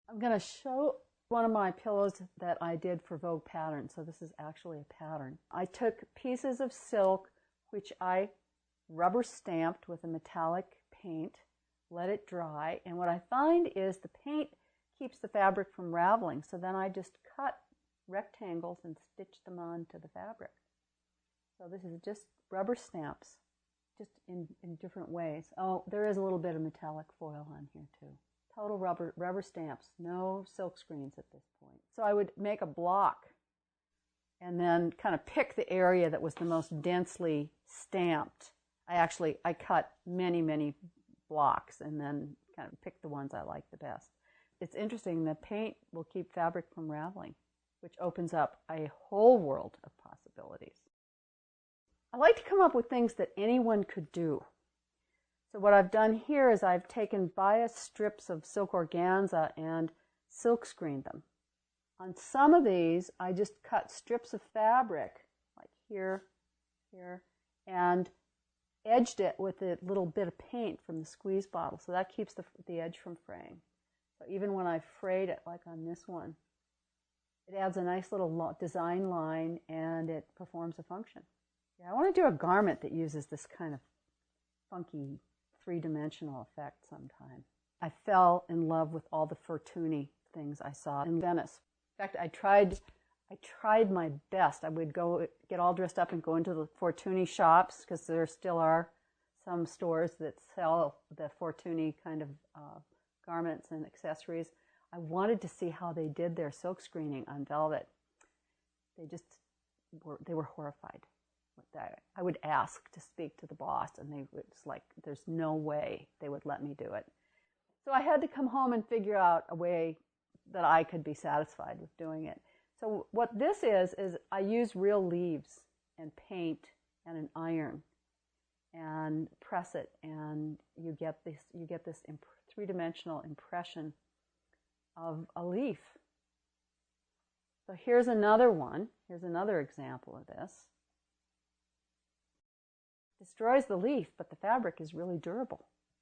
I'm going to show one of my pillows that I did for Vogue pattern. So this is actually a pattern. I took pieces of silk, which I rubber stamped with a metallic paint, let it dry, and what I find is the paint keeps the fabric from raveling. So then I just cut rectangles and stitch them onto the fabric. So this is just rubber stamps, just in different ways. Oh, there is a little bit of metallic foil on here too. Total rubber stamps, no silk screens at this point. So I would make a block and then kind of pick the area that was the most densely stamped. I cut many blocks and then kind of pick the ones I like the best. It's interesting, the paint will keep fabric from raveling, which opens up a whole world of possibilities. I like to come up with things that anyone could do. So what I've done here is I've taken bias strips of silk organza and silk screened them. On some of these, I just cut strips of fabric, like here, and edged it with a little bit of paint from the squeeze bottle. So that keeps the edge from fraying. So even when I frayed it, like on this one, it adds a nice little design line and it performs a function. Yeah, I want to do a garment that uses this kind of funky three-dimensional effect sometime. I fell in love with all the Fortuni things I saw in Venice. In fact, I tried my best. I would go get all dressed up and go into the Fortuni shops, because there still are some stores that sell the Fortuni kind of garments and accessories. I wanted to see how they did their silk screening on velvet. They were horrified with that. I would ask to speak to the boss, and it's like, there's no way they would let me do it. So I had to come home and figure out a way that I could be satisfied with doing it. So what this is I use real leaves and paint and an iron and press it, and you get this three-dimensional impression of a leaf. So here's another one. Here's another example of this. Destroys the leaf, but the fabric is really durable.